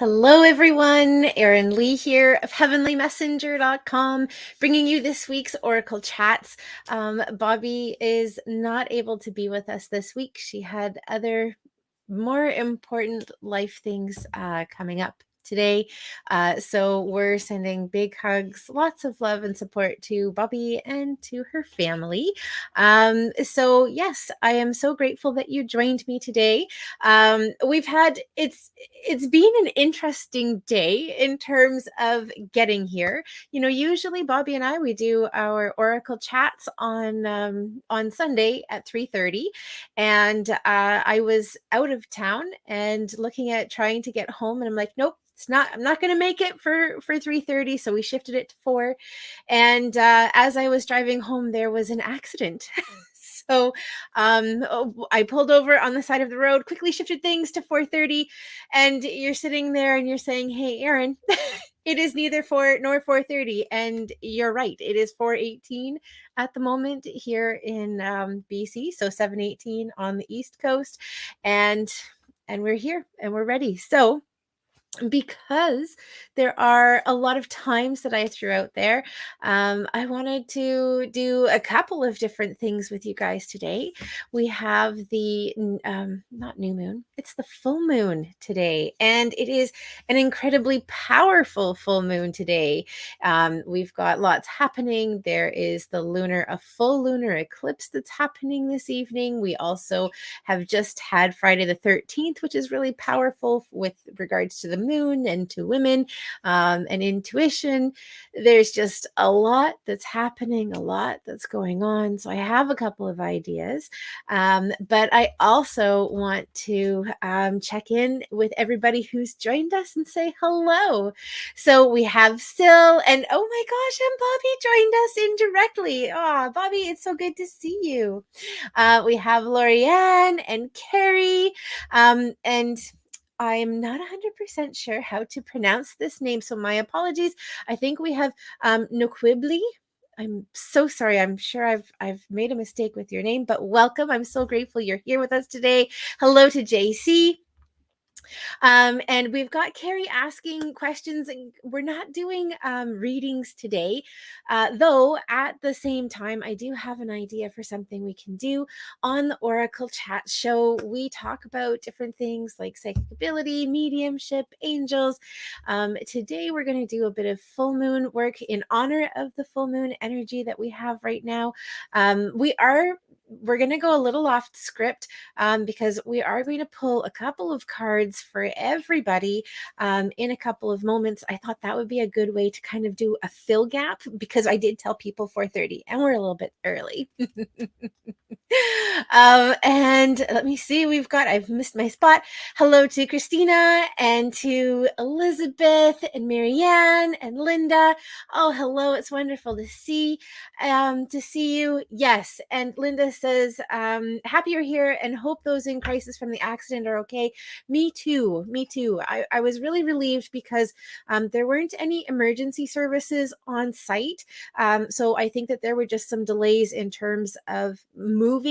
Hello, everyone. Erin Lee here of heavenlymessenger.com, bringing you this week's Oracle Chats. Bobby is not able to be with us this week. She had other more important life things coming up today. So we're sending big hugs, lots of love and support to Bobby and to her family. So yes, I am so grateful that you joined me today. It's been an interesting day in terms of getting here. You know, usually Bobby and I, we do our Oracle Chats on Sunday at 3:30. And I was out of town and looking at trying to get home, and I'm like, nope, I'm not going to make it for 3:30. So we shifted it to 4. And as I was driving home, there was an accident. So I pulled over on the side of the road, quickly shifted things to 4:30, and you're sitting there and you're saying, hey, Erin, it is neither 4 nor 4:30. And you're right. It is 4:18 at the moment here in BC. So 7:18 on the East Coast. And we're here and we're ready. So because there are a lot of times that I threw out there, I wanted to do a couple of different things with you guys today. We have the not new moon, it's the full moon today, and it is an incredibly powerful full moon today. We've got lots happening. There is a full lunar eclipse that's happening this evening. We also have just had Friday the 13th, which is really powerful with regards to the moon and to women and intuition. There's just a lot that's happening, a lot that's going on. So I have a couple of ideas, but I also want to check in with everybody who's joined us and say hello. So we have Sil, and oh my gosh, and Bobby joined us indirectly. Oh, Bobby, it's so good to see you. We have Lorianne and Carrie, and I'm not 100% sure how to pronounce this name, so my apologies. I think we have Noquibli. I'm so sorry. I'm sure I've made a mistake with your name, but welcome. I'm so grateful you're here with us today. Hello to JC. And we've got Carrie asking questions. We're not doing readings today, though at the same time, I do have an idea for something we can do on the Oracle Chat show. We talk about different things like psychic ability, mediumship, angels. Today, we're going to do a bit of full moon work in honor of the full moon energy that we have right now. We're going to go a little off script because we are going to pull a couple of cards for everybody in a couple of moments. I thought that would be a good way to kind of do a fill gap, because I did tell people 4:30 and we're a little bit early. And let me see, I've missed my spot. Hello to Christina and to Elizabeth and Marianne and Linda. Oh, hello. It's wonderful to see you. Yes. And Linda says, happy you're here and hope those in crisis from the accident are okay. Me too. I was really relieved because there weren't any emergency services on site. So I think that there were just some delays in terms of moving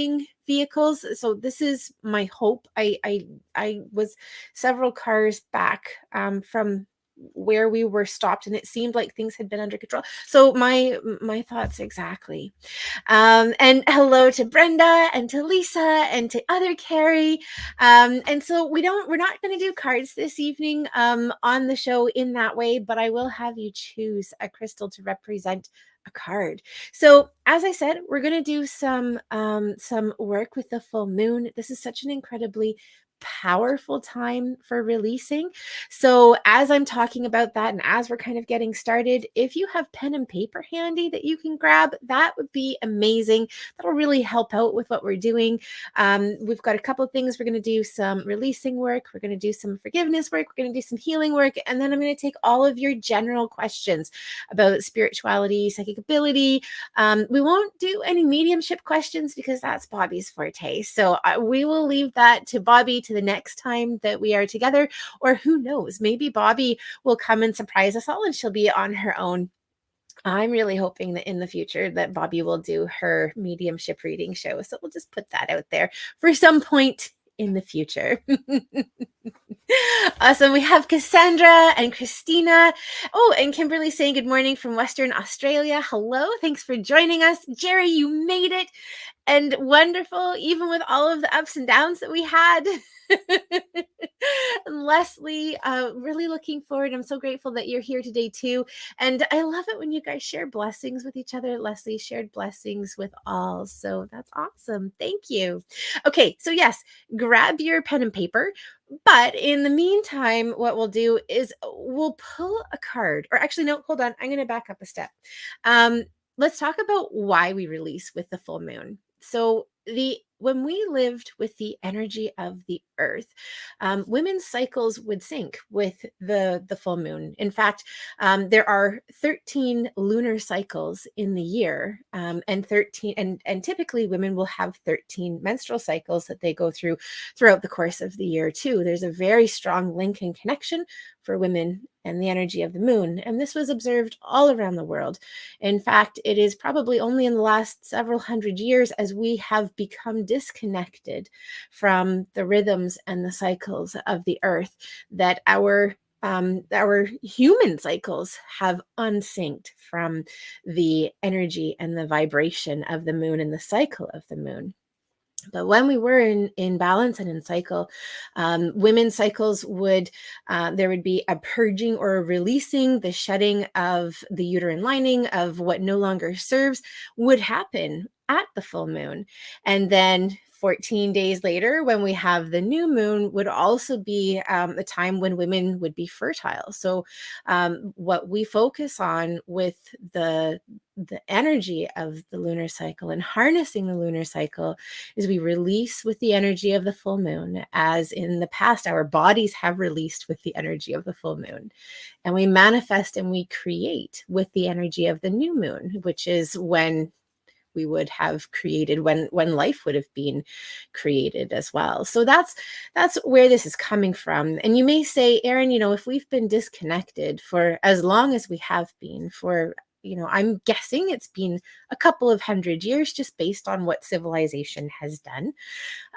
vehicles. So this is my hope. I was several cars back from where we were stopped, and it seemed like things had been under control. So my thoughts exactly. And hello to Brenda and to Lisa and to other Carrie. And so we're not going to do cards this evening on the show in that way, but I will have you choose a crystal to represent a card. So as I said, we're going to do some work with the full moon. This is such an incredibly powerful time for releasing. So as I'm talking about that, and as we're kind of getting started, if you have pen and paper handy that you can grab, that would be amazing. That'll really help out with what we're doing. We've got a couple of things. We're going to do some releasing work. We're going to do some forgiveness work. We're going to do some healing work. And then I'm going to take all of your general questions about spirituality, psychic ability. We won't do any mediumship questions because that's Bobby's forte. So we will leave that to Bobby to the next time that we are together, or who knows, maybe Bobby will come and surprise us all and she'll be on her own. I'm really hoping that in the future that Bobby will do her mediumship reading show. So we'll just put that out there for some point in the future. Awesome. We have Cassandra and Christina. Oh, and Kimberly saying good morning from Western Australia. Hello. Thanks for joining us. Jerry, you made it. And wonderful, even with all of the ups and downs that we had. Leslie, really looking forward. I'm so grateful that you're here today too. And I love it when you guys share blessings with each other. Leslie shared blessings with all. So that's awesome. Thank you. Okay, so yes, grab your pen and paper. But in the meantime, what we'll do is we'll pull a card. Or actually, no, hold on. I'm going to back up a step. Let's talk about why we release with the full moon. So when we lived with the energy of the earth, women's cycles would sync with the full moon. In fact, there are 13 lunar cycles in the year, and 13 and typically women will have 13 menstrual cycles that they go through throughout the course of the year too. There's a very strong link and connection for women and the energy of the moon. And this was observed all around the world. In fact, it is probably only in the last several hundred years as we have become disconnected from the rhythms and the cycles of the earth that our human cycles have unsynced from the energy and the vibration of the moon and the cycle of the moon. But when we were in balance and in cycle, women's cycles there would be a purging or a releasing, the shedding of the uterine lining of what no longer serves would happen at the full moon. And then 14 days later, when we have the new moon, would also be a time when women would be fertile. So what we focus on with the energy of the lunar cycle and harnessing the lunar cycle is we release with the energy of the full moon, as in the past our bodies have released with the energy of the full moon, and we manifest and we create with the energy of the new moon, which is when we would have created, when life would have been created as well. So that's where this is coming from. And you may say, Erin, if we've been disconnected for as long as we have been, for I'm guessing it's been a couple of hundred years just based on what civilization has done.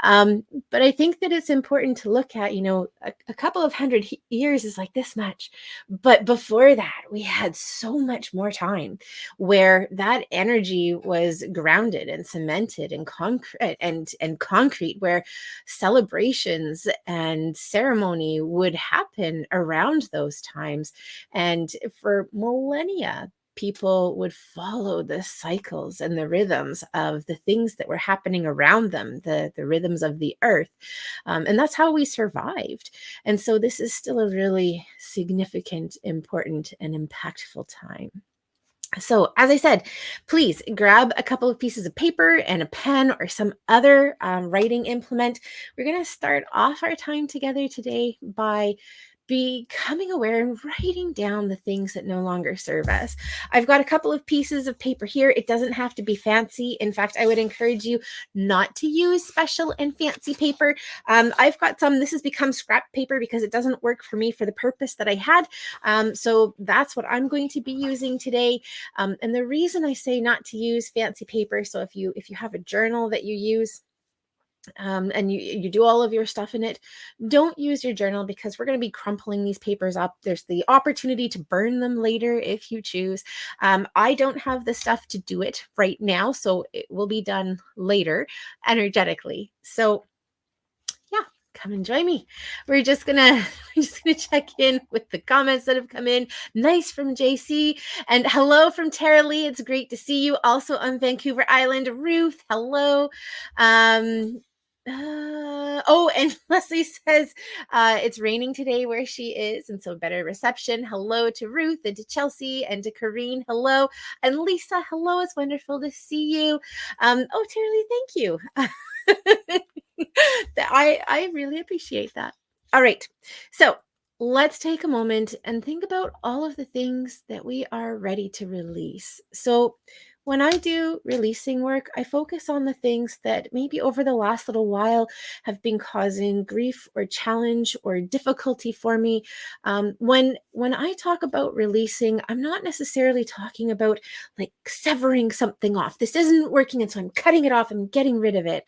But I think that it's important to look at, a couple of hundred years is like this much. But before that, we had so much more time where that energy was grounded and cemented and concrete, where celebrations and ceremony would happen around those times. And for millennia, people would follow the cycles and the rhythms of the things that were happening around them, the rhythms of the earth. And that's how we survived. And so this is still a really significant, important, and impactful time. So as I said, please grab a couple of pieces of paper and a pen or some other writing implement. We're going to start off our time together today by becoming aware and writing down the things that no longer serve us. I've got a couple of pieces of paper here. It doesn't have to be fancy. In fact, I would encourage you not to use special and fancy paper. I've got some, this has become scrap paper because it doesn't work for me for the purpose that I had. So that's what I'm going to be using today. And the reason I say not to use fancy paper, so if you have a journal that you use, and you do all of your stuff in it, don't use your journal because we're going to be crumpling these papers up. There's the opportunity to burn them later if you choose. I don't have the stuff to do it right now, so it will be done later energetically. So yeah, come and join me. We're just gonna check in with the comments that have come in. Nice from JC, and hello from Tara Lee. It's great to see you. Also on Vancouver Island, Ruth. Hello. And Leslie says it's raining today where she is, and so better reception. Hello to Ruth and to Chelsea and to Kareen. Hello, and Lisa. Hello, it's wonderful to see you. Tara Lee, thank you. I really appreciate that. All right, so let's take a moment and think about all of the things that we are ready to release. So when I do releasing work, I focus on the things that maybe over the last little while have been causing grief or challenge or difficulty for me. When I talk about releasing, I'm not necessarily talking about like severing something off. This isn't working, and so I'm cutting it off and getting rid of it.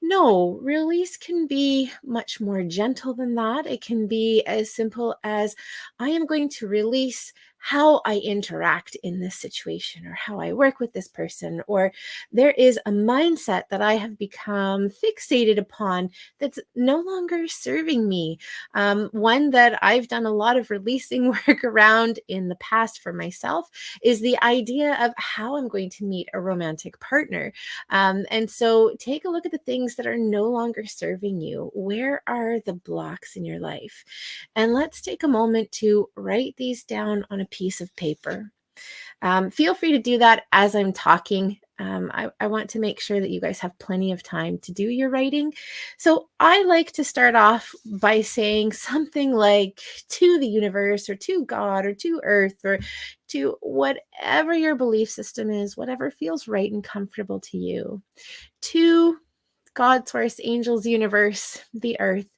No, release can be much more gentle than that. It can be as simple as I am going to release how I interact in this situation or how I work with this person, or there is a mindset that I have become fixated upon that's no longer serving me. One that I've done a lot of releasing work around in the past for myself is the idea of how I'm going to meet a romantic partner. And so take a look at the things that are no longer serving you. Where are the blocks in your life? And let's take a moment to write these down on a piece of paper. Feel free to do that as I'm talking. I want to make sure that you guys have plenty of time to do your writing. So I like to start off by saying something like to the universe or to God or to earth or to whatever your belief system is, whatever feels right and comfortable to you. To God, source, angels, universe, the earth,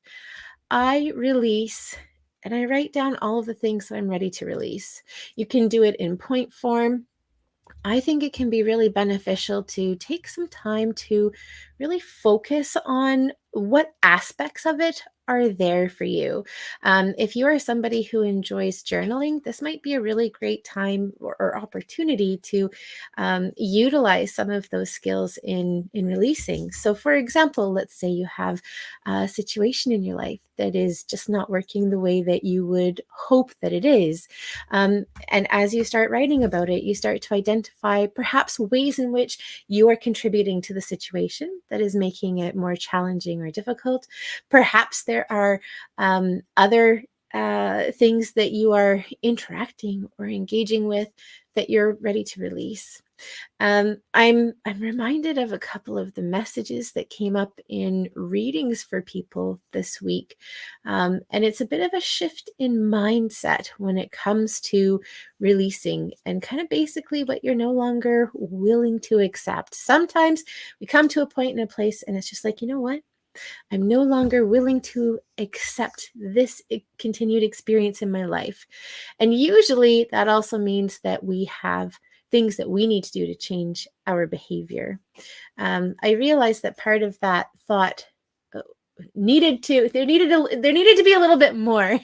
I release and I write down all of the things that I'm ready to release. You can do it in point form. I think it can be really beneficial to take some time to really focus on what aspects of it are there for you. If you are somebody who enjoys journaling, this might be a really great time or opportunity to utilize some of those skills in releasing. So, for example, let's say you have a situation in your life that is just not working the way that you would hope that it is. And as you start writing about it, you start to identify perhaps ways in which you are contributing to the situation that is making it more challenging or difficult. Perhaps there are other things that you are interacting or engaging with that you're ready to release. I'm reminded of a couple of the messages that came up in readings for people this week, and it's a bit of a shift in mindset when it comes to releasing and kind of basically what you're no longer willing to accept. Sometimes we come to a point in a place and it's just like, you know what? I'm no longer willing to accept this continued experience in my life. And usually that also means that we have things that we need to do to change our behavior. I realized that part of that thought there needed to be a little bit more.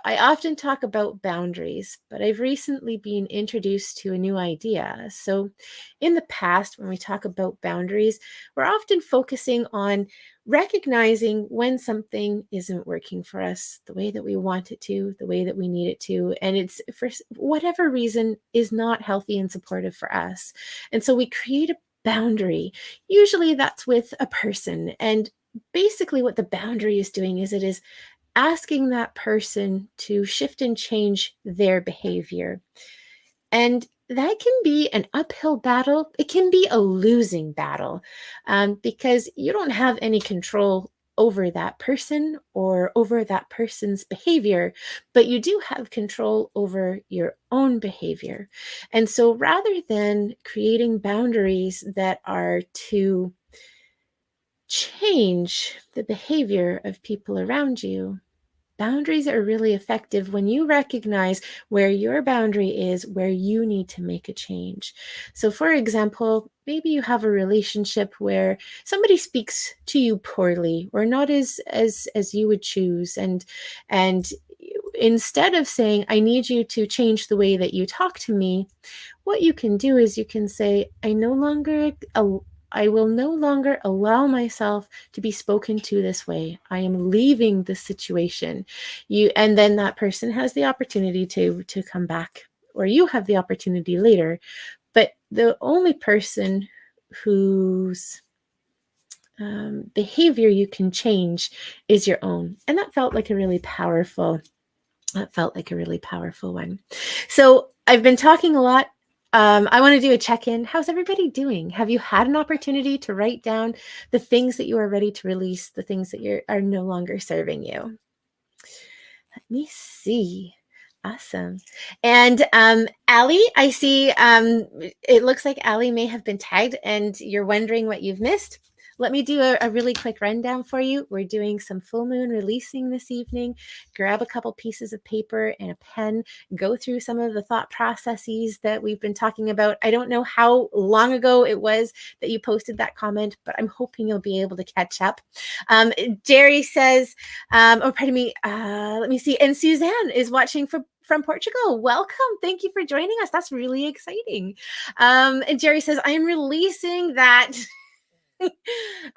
I often talk about boundaries, but I've recently been introduced to a new idea. So in the past, when we talk about boundaries, we're often focusing on recognizing when something isn't working for us the way that we want it to, the way that we need it to, and it's for whatever reason is not healthy and supportive for us. And so we create a boundary. Usually that's with a person. And basically, what the boundary is doing is it is asking that person to shift and change their behavior. And that can be an uphill battle. It can be a losing battle because you don't have any control over that person or over that person's behavior, but you do have control over your own behavior. And so rather than creating boundaries that are to change the behavior of people around you, boundaries are really effective when you recognize where your boundary is, where you need to make a change. So, for example, maybe you have a relationship where somebody speaks to you poorly or not as you would choose, and instead of saying, I need you to change the way that you talk to me, what you can do is you can say, I will no longer allow myself to be spoken to this way. I am leaving the situation. And then that person has the opportunity to come back, or you have the opportunity later. But the only person whose behavior you can change is your own. And that felt like a really powerful one. So I've been talking a lot. I want to do a check-in. How's everybody doing? Have you had an opportunity to write down the things that you are ready to release, the things that are no longer serving you? Let me see. Awesome. And Allie, I see it looks like Allie may have been tagged and you're wondering what you've missed. let me do a really quick rundown for you. We're doing some full moon releasing this evening. Grab a couple pieces of paper and a pen, go through some of the thought processes that we've been talking about. I don't know how long ago it was that you posted that comment, but I'm hoping you'll be able to catch up. Jerry says, oh, pardon me, let me see. And Suzanne is watching from Portugal. Welcome. Thank you for joining us. That's really exciting. And Jerry says, I am releasing that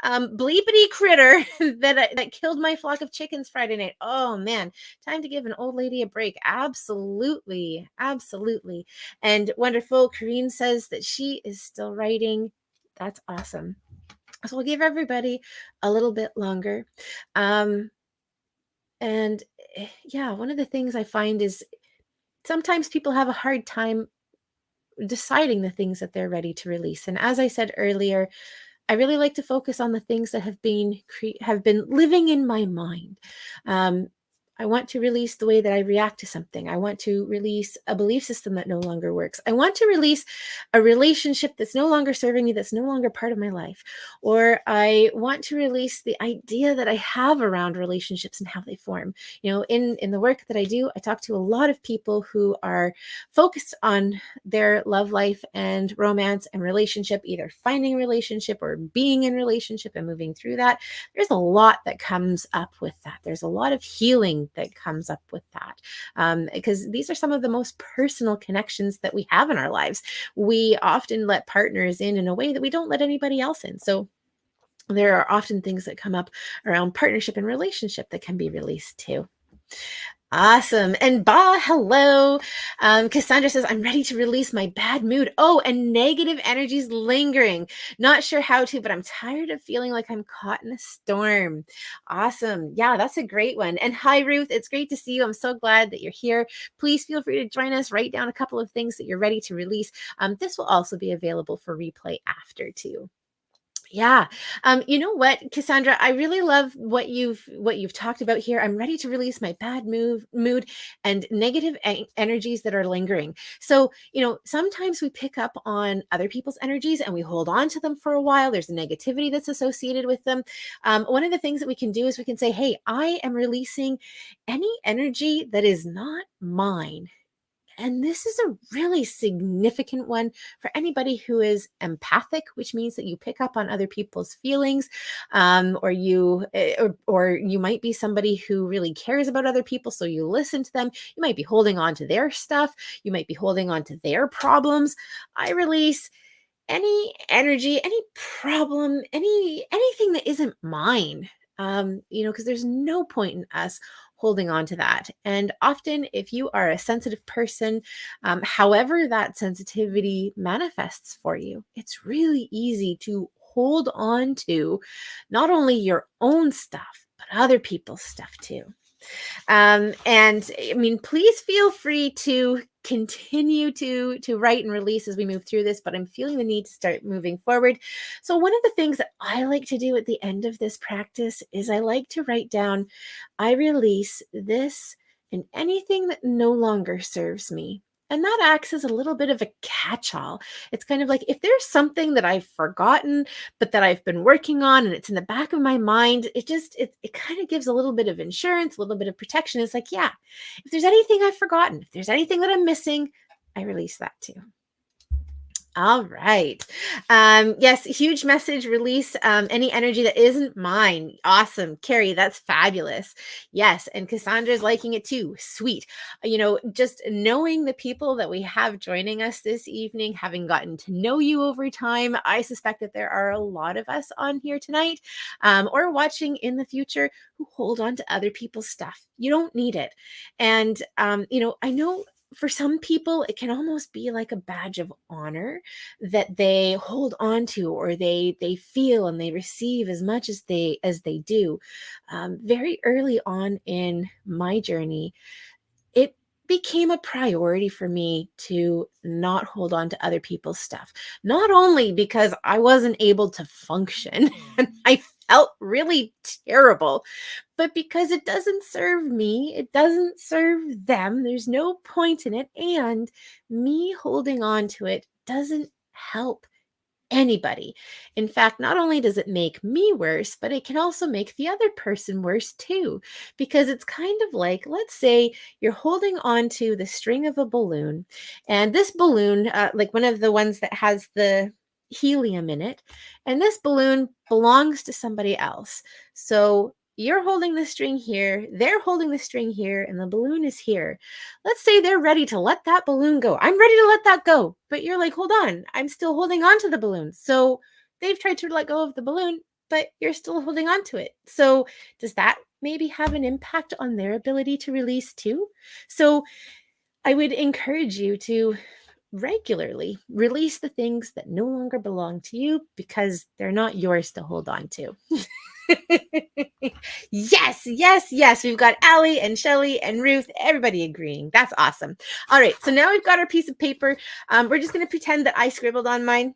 bleepity critter that killed my flock of chickens Friday night. Oh man, time to give an old lady a break. Absolutely. Absolutely. And wonderful. Corrine says that she is still writing. That's awesome. So we'll give everybody a little bit longer. And yeah, one of the things I find is sometimes people have a hard time deciding the things that they're ready to release. And as I said earlier, I really like to focus on the things that have been living in my mind. I want to release the way that I react to something. I want to release a belief system that no longer works. I want to release a relationship that's no longer serving me, that's no longer part of my life. Or I want to release the idea that I have around relationships and how they form. You know, in the work that I do, I talk to a lot of people who are focused on their love life and romance and relationship, either finding a relationship or being in relationship and moving through that. There's a lot that comes up with that. There's a lot of healing that comes up with that, because these are some of the most personal connections that we have in our lives. We often let partners in a way that we don't let anybody else in. So there are often things that come up around partnership and relationship that can be released too. Awesome. And hello. Cassandra says, I'm ready to release my bad mood. Oh, and negative energies lingering. Not sure how to, but I'm tired of feeling like I'm caught in a storm. Awesome. Yeah, that's a great one. And hi, Ruth. It's great to see you. I'm so glad that you're here. Please feel free to join us. Write down a couple of things that you're ready to release. This will also be available for replay after too. Yeah. You know what, Cassandra, I really love what you've talked about here. I'm ready to release my bad mood and negative energies that are lingering. So, you know, sometimes we pick up on other people's energies and we hold on to them for a while. There's a negativity that's associated with them. One of the things that we can do is we can say, hey, I am releasing any energy that is not mine. And this is a really significant one for anybody who is empathic, which means that you pick up on other people's feelings, or you might be somebody who really cares about other people, so you listen to them. You might be holding on to their stuff. You might be holding on to their problems. I release any energy, any problem, anything that isn't mine. You know, because there's no point in us holding on to that. And often, if you are a sensitive person, however that sensitivity manifests for you, it's really easy to hold on to not only your own stuff, but other people's stuff too. And I mean, please feel free to continue to write and release as we move through this, but I'm feeling the need to start moving forward. So one of the things that I like to do at the end of this practice is I like to write down, I release this and anything that no longer serves me. And that acts as a little bit of a catch-all. It's kind of like if there's something that I've forgotten, but that I've been working on and it's in the back of my mind, it kind of gives a little bit of insurance, a little bit of protection. It's like, yeah, if there's anything I've forgotten, if there's anything that I'm missing, I release that too. All right. Yes, huge message, release any energy that isn't mine. Awesome. Carrie, that's fabulous. Yes, and Cassandra's liking it too. Sweet. You know, just knowing the people that we have joining us this evening, having gotten to know you over time, I suspect that there are a lot of us on here tonight or watching in the future who hold on to other people's stuff. You don't need it. And, you know, I know for some people, it can almost be like a badge of honor that they hold on to, or they feel and they receive as much as they do. Very early on in my journey, it became a priority for me to not hold on to other people's stuff. Not only because I wasn't able to function and I felt really terrible, but because it doesn't serve me, it doesn't serve them. There's no point in it. And me holding on to it doesn't help anybody. In fact, not only does it make me worse, but it can also make the other person worse too. Because it's kind of like, let's say you're holding on to the string of a balloon, and this balloon, like one of the ones that has the helium in it, and this balloon belongs to somebody else. So you're holding the string here, they're holding the string here, and the balloon is here. Let's say they're ready to let that balloon go. I'm ready to let that go. But you're like, hold on, I'm still holding on to the balloon. So they've tried to let go of the balloon, but you're still holding on to it. So does that maybe have an impact on their ability to release too? So I would encourage you to regularly release the things that no longer belong to you because they're not yours to hold on to. Yes, yes, yes. We've got Allie and Shelly and Ruth, everybody agreeing. That's awesome. All right, so now we've got our piece of paper. We're just going to pretend that I scribbled on mine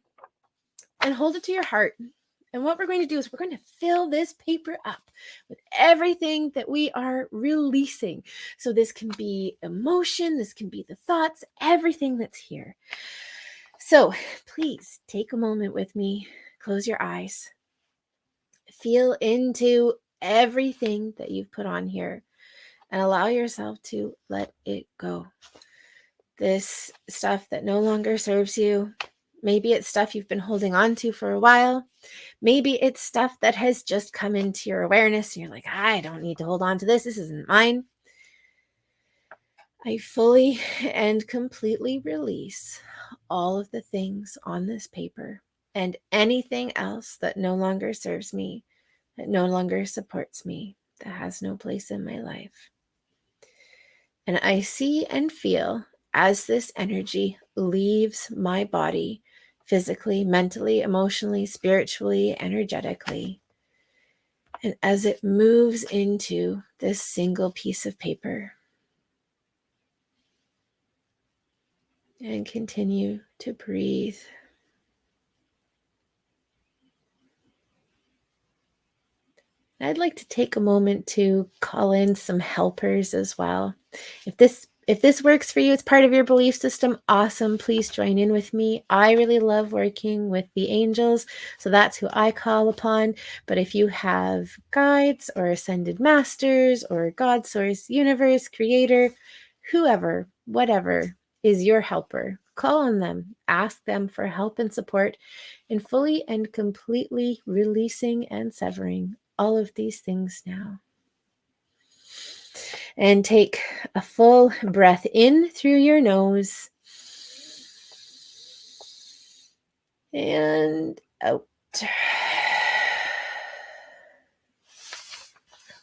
and hold it to your heart. And what we're going to do is we're going to fill this paper up with everything that we are releasing. So this can be emotion, this can be the thoughts, everything that's here. So please take a moment with me, close your eyes, feel into everything that you've put on here and allow yourself to let it go. This stuff that no longer serves you, maybe it's stuff you've been holding on to for a while. Maybe it's stuff that has just come into your awareness and you're like, I don't need to hold on to this. This isn't mine. I fully and completely release all of the things on this paper and anything else that no longer serves me, that no longer supports me, that has no place in my life. And I see and feel as this energy leaves my body physically, mentally, emotionally, spiritually, energetically, and as it moves into this single piece of paper, and continue to breathe. I'd like to take a moment to call in some helpers as well. If this works for you, it's part of your belief system, awesome. Please join in with me. I really love working with the angels, so that's who I call upon. But if you have guides or ascended masters or God source, universe, creator, whoever, whatever is your helper, call on them, ask them for help and support in fully and completely releasing and severing all of these things now. And take a full breath in through your nose and out.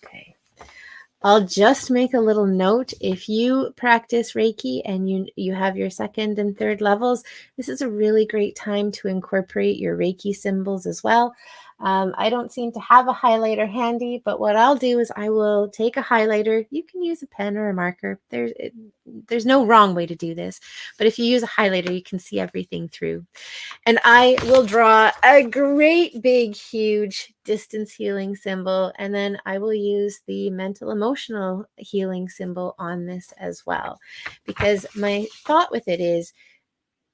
Okay. I'll just make a little note. If you practice Reiki and you have your second and third levels, this is a really great time to incorporate your Reiki symbols as well. I don't seem to have a highlighter handy, but what I'll do is I will take a highlighter. You can use a pen or a marker. There's no wrong way to do this, but if you use a highlighter, you can see everything through. And I will draw a great big, huge distance healing symbol, and then I will use the mental emotional healing symbol on this as well, because my thought with it is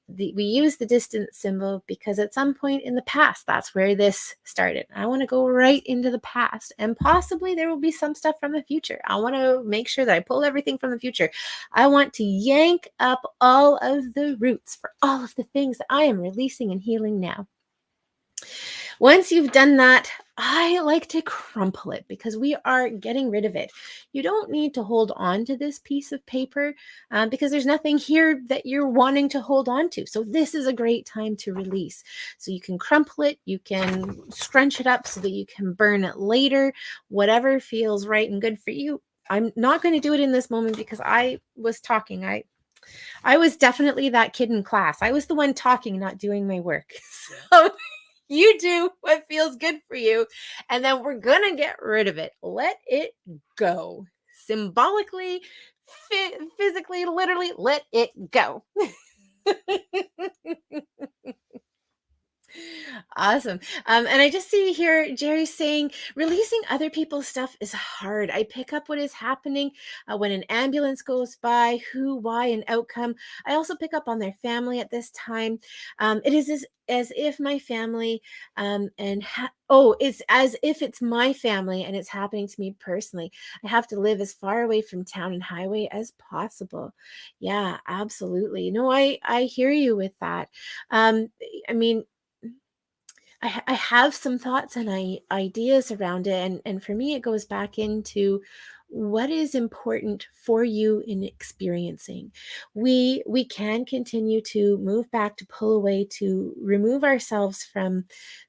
we use the distance symbol because at some point in the past, that's where this started. I want to go right into the past, and possibly there will be some stuff from the future. I want to make sure that I pull everything from the future. I want to yank up all of the roots for all of the things that I am releasing and healing now. Once you've done that, I like to crumple it because we are getting rid of it. You don't need to hold on to this piece of paper because there's nothing here that you're wanting to hold on to. So this is a great time to release. So you can crumple it, you can scrunch it up so that you can burn it later, whatever feels right and good for you. I'm not going to do it in this moment because I was talking. I was definitely that kid in class. I was the one talking, not doing my work. So you do what feels good for you, and then we're going to get rid of it. Let it go. Symbolically, physically, literally, let it go. Awesome. And I just see here Jerry saying releasing other people's stuff is hard. I pick up what is happening when an ambulance goes by, who, why, and outcome. I also pick up on their family at this time. It is as if my family it's as if it's my family and it's happening to me personally. I have to live as far away from town and highway as possible. Yeah, absolutely. No, I hear you with that. Um, I mean, I have some thoughts and ideas around it. And for me, it goes back into what is important for you in experiencing. We can continue to move back, to pull away, to remove ourselves from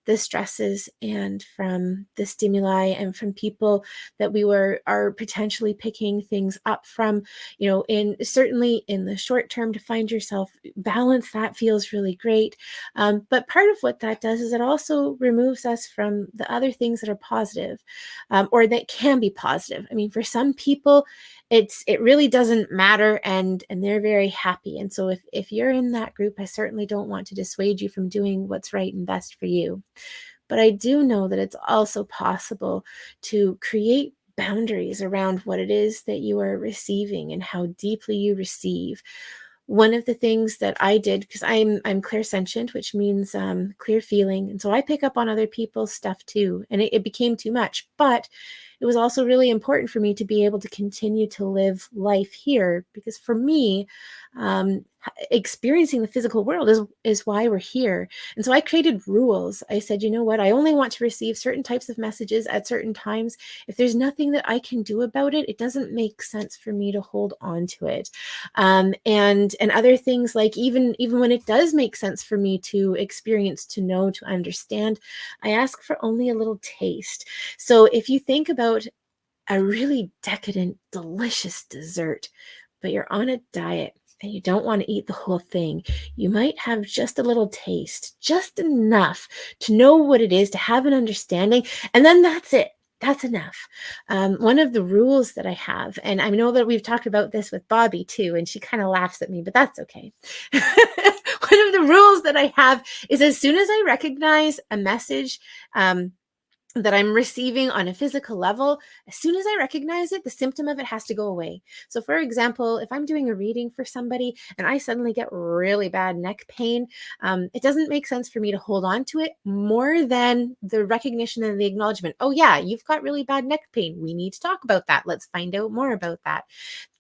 the stresses and from the stimuli and from people that we are potentially picking things up from, in certainly in the short term, to find yourself balance. That feels really great. But part of what that does is it also removes us from the other things that are positive, or that can be positive. I mean, for some people, it really doesn't matter, and they're very happy. And so if you're in that group, I certainly don't want to dissuade you from doing what's right and best for you. But I do know that it's also possible to create boundaries around what it is that you are receiving and how deeply you receive. One of the things that I did, because I'm clairsentient, which means clear feeling, and so I pick up on other people's stuff too, and it became too much. But it was also really important for me to be able to continue to live life here, because for me, experiencing the physical world is why we're here. And so I created rules. I said, you know what? I only want to receive certain types of messages at certain times. If there's nothing that I can do about it, it doesn't make sense for me to hold on to it. And other things, like even when it does make sense for me to experience, to know, to understand, I ask for only a little taste. So if you think about a really decadent, delicious dessert, but you're on a diet and you don't want to eat the whole thing, you might have just a little taste, just enough to know what it is, to have an understanding, and then that's it. That's enough. One of the rules that I have, and I know that we've talked about this with Bobby too, and she kind of laughs at me, but that's okay. One of the rules that I have is, as soon as I recognize a message, that I'm receiving on a physical level, as soon as I recognize it, the symptom of it has to go away. So for example, if I'm doing a reading for somebody and I suddenly get really bad neck pain, it doesn't make sense for me to hold on to it more than the recognition and the acknowledgement. Oh yeah, you've got really bad neck pain. We need to talk about that. Let's find out more about that.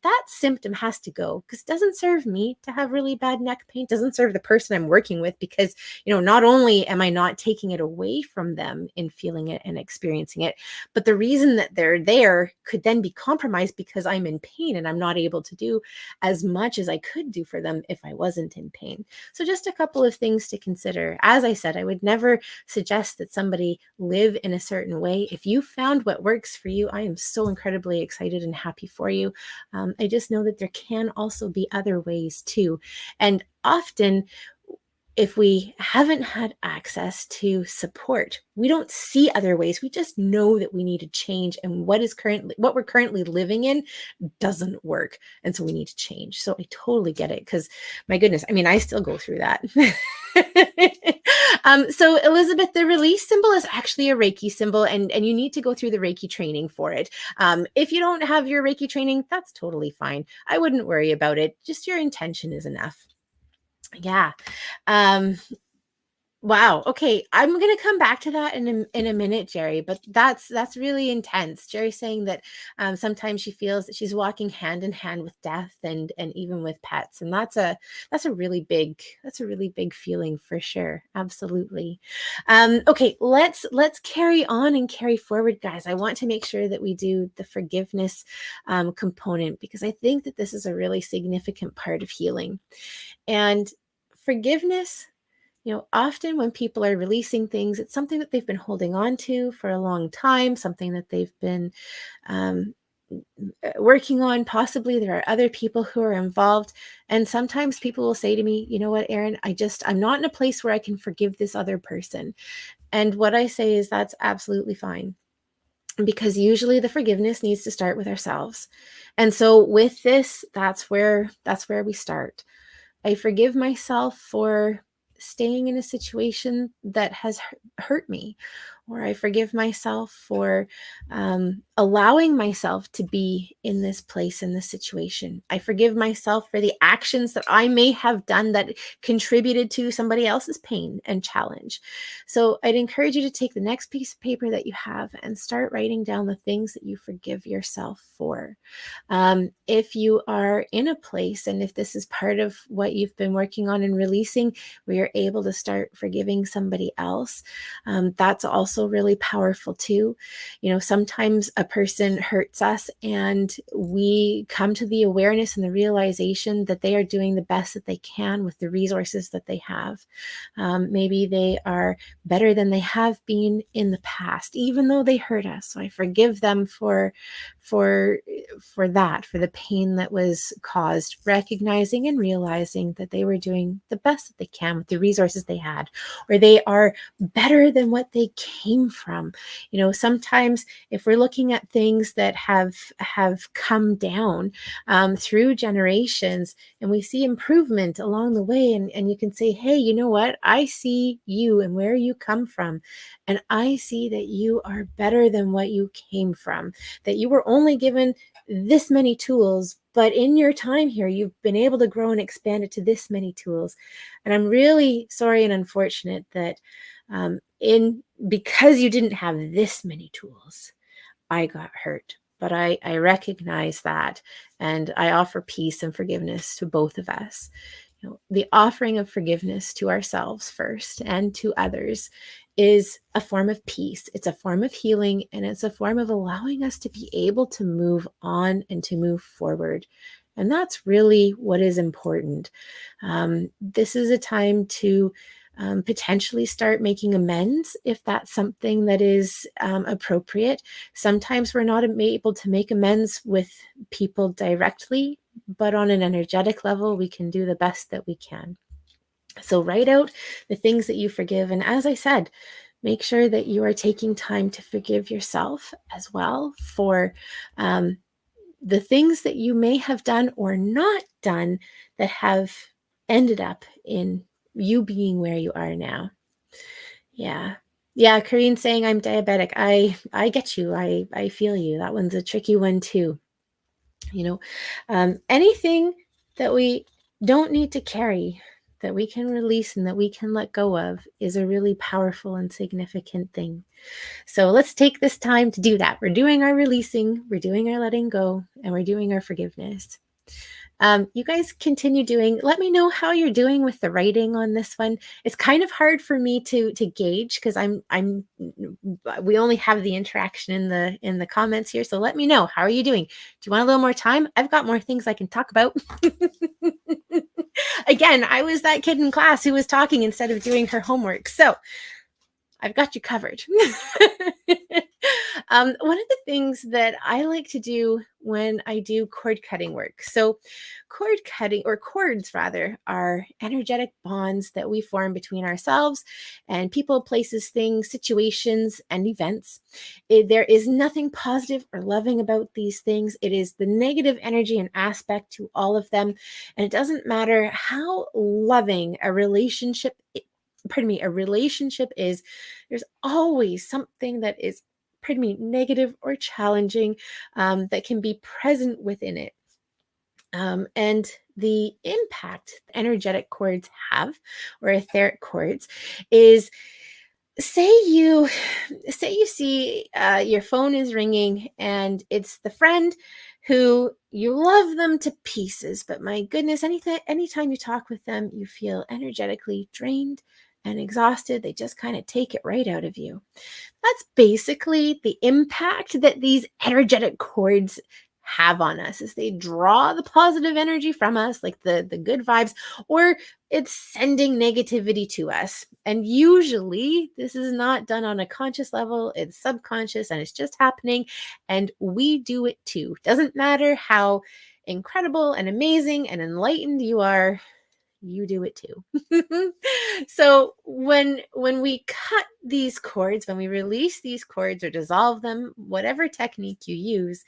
That symptom has to go, because it doesn't serve me to have really bad neck pain. It doesn't serve the person I'm working with, because, not only am I not taking it away from them in feeling it and experiencing it, but the reason that they're there could then be compromised because I'm in pain and I'm not able to do as much as I could do for them if I wasn't in pain. So just a couple of things to consider. As I said, I would never suggest that somebody live in a certain way. If you found what works for you, I am so incredibly excited and happy for you. I just know that there can also be other ways too. And often, if we haven't had access to support, we don't see other ways. We just know that we need to change, and what we're currently living in doesn't work. And so we need to change. So I totally get it, because my goodness, I mean, I still go through that. So Elizabeth, the release symbol is actually a Reiki symbol, and you need to go through the Reiki training for it. If you don't have your Reiki training, that's totally fine. I wouldn't worry about it. Just your intention is enough. Yeah. Um, Wow. Okay. I'm going to come back to that in a minute, Jerry, but that's really intense. Jerry's saying that sometimes she feels that she's walking hand in hand with death and even with pets. And that's a really big feeling for sure. Absolutely. Okay, let's carry on and carry forward, guys. I want to make sure that we do the forgiveness component, because I think that this is a really significant part of healing. And forgiveness, often when people are releasing things, it's something that they've been holding on to for a long time, something that they've been working on. Possibly there are other people who are involved. And sometimes people will say to me, you know what, Erin, I'm not in a place where I can forgive this other person. And what I say is that's absolutely fine, because usually the forgiveness needs to start with ourselves. And so with this, that's where we start. I forgive myself for staying in a situation that has hurt me, or I forgive myself for allowing myself to be in this place, in this situation. I forgive myself for the actions that I may have done that contributed to somebody else's pain and challenge. So I'd encourage you to take the next piece of paper that you have and start writing down the things that you forgive yourself for. If you are in a place, and if this is part of what you've been working on and releasing, where you're able to start forgiving somebody else, that's also really powerful too. You know, sometimes a person hurts us and we come to the awareness and the realization that they are doing the best that they can with the resources that they have. Maybe they are better than they have been in the past, even though they hurt us. So I forgive them for that, for the pain that was caused, recognizing and realizing that they were doing the best that they can with the resources they had, or they are better than what they came from. You know, sometimes if we're looking at things that have come down through generations, and we see improvement along the way, and you can say, hey, you know what? I see you and where you come from, and I see that you are better than what you came from, that you were only given this many tools, but in your time here, you've been able to grow and expand it to this many tools. And I'm really sorry and unfortunate that because you didn't have this many tools, I got hurt. But I recognize that, and I offer peace and forgiveness to both of us. You know, the offering of forgiveness to ourselves first and to others is a form of peace. It's a form of healing, and it's a form of allowing us to be able to move on and to move forward. And that's really what is important. This is a time to potentially start making amends if that's something that is appropriate. Sometimes we're not able to make amends with people directly, but on an energetic level, we can do the best that we can. So write out the things that you forgive. And as I said, make sure that you are taking time to forgive yourself as well for the things that you may have done or not done that have ended up in you being where you are now. Yeah. Yeah, Corinne saying I'm diabetic. I get you. I feel you. That one's a tricky one too. You know, anything that we don't need to carry, that we can release and that we can let go of, is a really powerful and significant thing. So let's take this time to do that. We're doing our releasing, we're doing our letting go, and we're doing our forgiveness. You guys continue doing. Let me know how you're doing with the writing on this one. It's kind of hard for me to gauge because we only have the interaction in the comments here. So let me know, how are you doing? Do you want a little more time? I've got more things I can talk about. Again, I was that kid in class who was talking instead of doing her homework. So I've got you covered. One of the things that I like to do when I do cord cutting work. So cord cutting, or cords rather, are energetic bonds that we form between ourselves and people, places, things, situations, and events. There is nothing positive or loving about these things. It is the negative energy and aspect to all of them. And it doesn't matter how loving a relationship is, there's always something that is, negative or challenging, that can be present within it. And the impact energetic cords have, or etheric cords, is, say you see your phone is ringing and it's the friend who you love them to pieces, but my goodness, anytime you talk with them, you feel energetically drained and exhausted. They just kind of take it right out of you. That's basically the impact that these energetic cords have on us, as they draw the positive energy from us, like the good vibes, or it's sending negativity to us. And usually this is not done on a conscious level, it's subconscious, and it's just happening, and we do it too. Doesn't matter how incredible and amazing and enlightened you are, you do it too. So when we cut these cords, when we release these cords or dissolve them, whatever technique you use,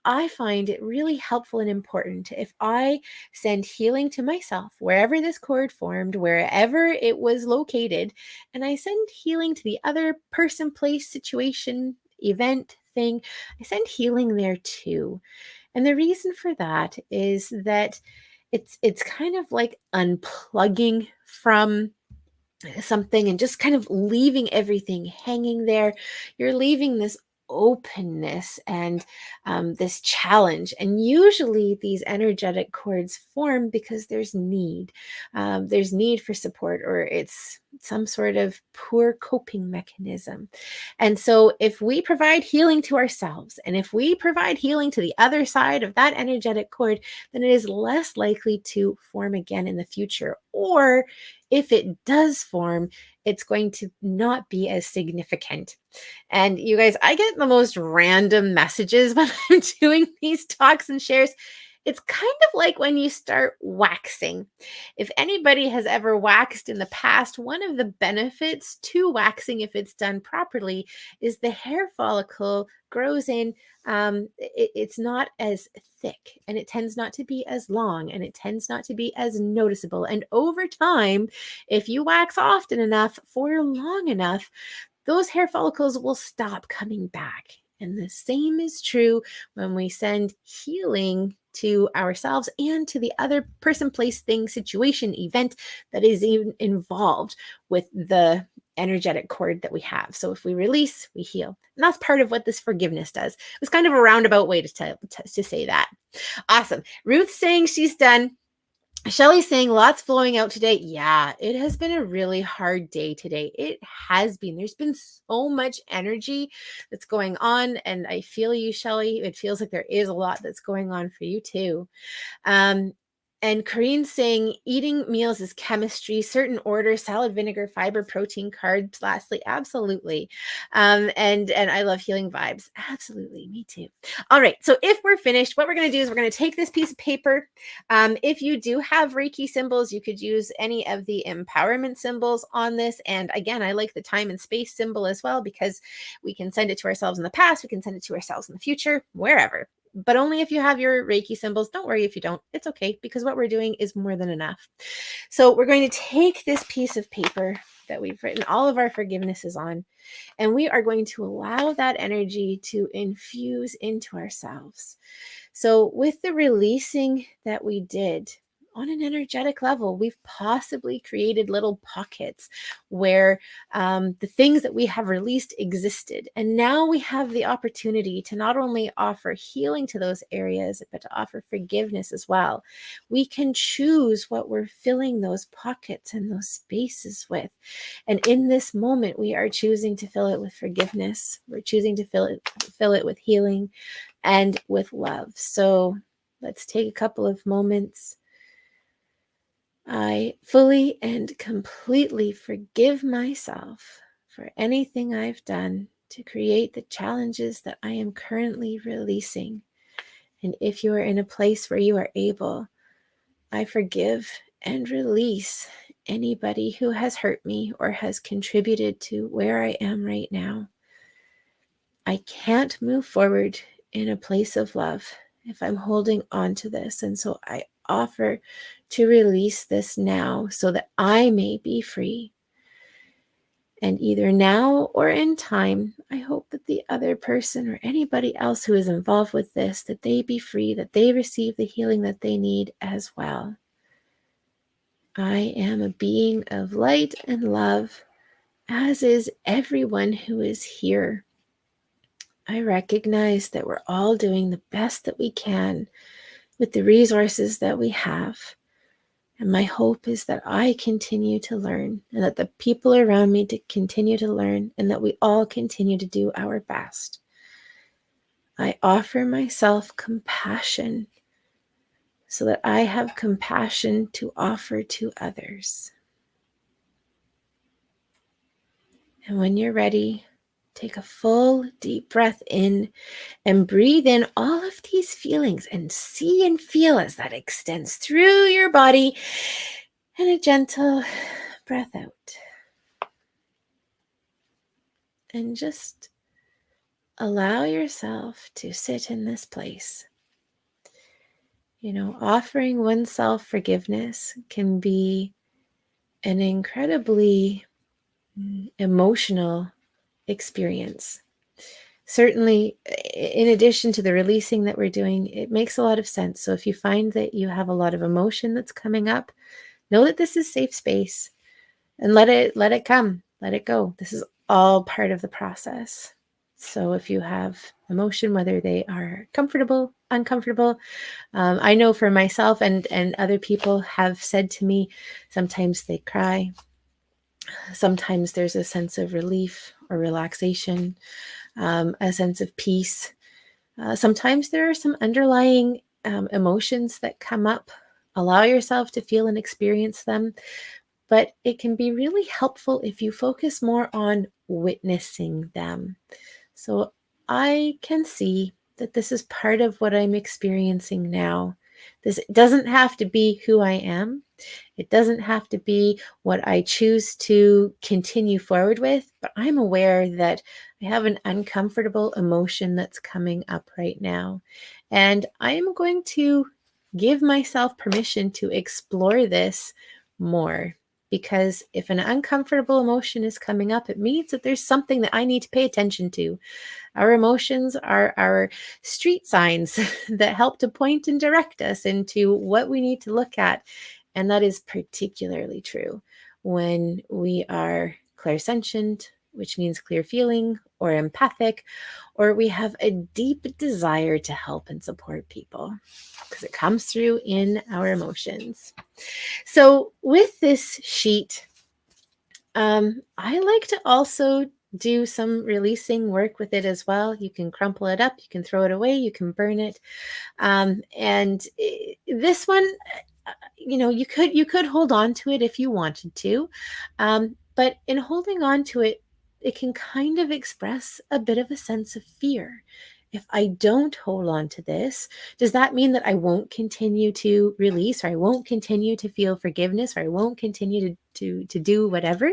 I find it really helpful and important if I send healing to myself, wherever this cord formed, wherever it was located, and I send healing to the other person, place, situation, event, thing. I send healing there too. And the reason for that is that it's kind of like unplugging from something and just kind of leaving everything hanging there. You're leaving this openness and this challenge. And usually these energetic cords form because there's need. There's need for support, or it's some sort of poor coping mechanism. And so if we provide healing to ourselves, and if we provide healing to the other side of that energetic cord, then it is less likely to form again in the future. Or if it does form, it's going to not be as significant. And you guys, I get the most random messages when I'm doing these talks and shares. It's kind of like when you start waxing. If anybody has ever waxed in the past, one of the benefits to waxing, if it's done properly, is the hair follicle grows in. It's not as thick, and it tends not to be as long, and it tends not to be as noticeable. And over time, if you wax often enough for long enough, those hair follicles will stop coming back. And the same is true when we send healing to ourselves and to the other person, place, thing, situation, event that is even involved with the energetic cord that we have. So if we release, we heal. And that's part of what this forgiveness does. It was kind of a roundabout way to say that. Awesome. Ruth's saying she's done. Shelly's saying lots flowing out today. Yeah, it has been a really hard day today. It has been. There's been so much energy that's going on, and I feel you, Shelly. It feels like there is a lot that's going on for you too. Um, and Corinne's saying eating meals is chemistry, certain order, salad, vinegar, fiber, protein, carbs, lastly, absolutely. And I love healing vibes. Absolutely, me too. All right, so if we're finished, what we're going to do is we're going to take this piece of paper. If you do have Reiki symbols, you could use any of the empowerment symbols on this. And again, I like the time and space symbol as well, because we can send it to ourselves in the past, we can send it to ourselves in the future, wherever. But only if you have your Reiki symbols. Don't worry if you don't. It's okay, because what we're doing is more than enough. So we're going to take this piece of paper that we've written all of our forgivenesses on, and we are going to allow that energy to infuse into ourselves. So with the releasing that we did, on an energetic level, we've possibly created little pockets where the things that we have released existed. And now we have the opportunity to not only offer healing to those areas, but to offer forgiveness as well. We can choose what we're filling those pockets and those spaces with. And in this moment, we are choosing to fill it with forgiveness. We're choosing to fill it with healing and with love. So let's take a couple of moments. I fully and completely forgive myself for anything I've done to create the challenges that I am currently releasing. And if you are in a place where you are able, I forgive and release anybody who has hurt me or has contributed to where I am right now. I can't move forward in a place of love if I'm holding on to this. And so I offer to release this now so that I may be free. And either now or in time, I hope that the other person or anybody else who is involved with this, that they be free, that they receive the healing that they need as well. I am a being of light and love, as is everyone who is here. I recognize that we're all doing the best that we can with the resources that we have. And my hope is that I continue to learn, and that the people around me to continue to learn, and that we all continue to do our best. I offer myself compassion so that I have compassion to offer to others. And when you're ready, take a full deep breath in and breathe in all of these feelings and see and feel as that extends through your body, and a gentle breath out. And just allow yourself to sit in this place. Offering oneself forgiveness can be an incredibly emotional experience. Certainly, in addition to the releasing that we're doing, it makes a lot of sense. So if you find that you have a lot of emotion that's coming up, know that this is safe space and let it come, let it go. This is all part of the process. So if you have emotion, whether they are comfortable, uncomfortable, I know for myself and other people have said to me, sometimes they cry. Sometimes there's a sense of relief or relaxation, a sense of peace. Sometimes there are some underlying emotions that come up. Allow yourself to feel and experience them. But it can be really helpful if you focus more on witnessing them. So I can see that this is part of what I'm experiencing now. This doesn't have to be who I am. It doesn't have to be what I choose to continue forward with, but I'm aware that I have an uncomfortable emotion that's coming up right now. And I'm going to give myself permission to explore this more. Because if an uncomfortable emotion is coming up, it means that there's something that I need to pay attention to. Our emotions are our street signs that help to point and direct us into what we need to look at. And that is particularly true when we are clairsentient, which means clear feeling, or empathic, or we have a deep desire to help and support people, because it comes through in our emotions. So with this sheet, I like to also do some releasing work with it as well. You can crumple it up, you can throw it away, you can burn it. And this one, you could hold on to it if you wanted to. But in holding on to it, it can kind of express a bit of a sense of fear. If I don't hold on to this, does that mean that I won't continue to release, or I won't continue to feel forgiveness, or I won't continue to do whatever?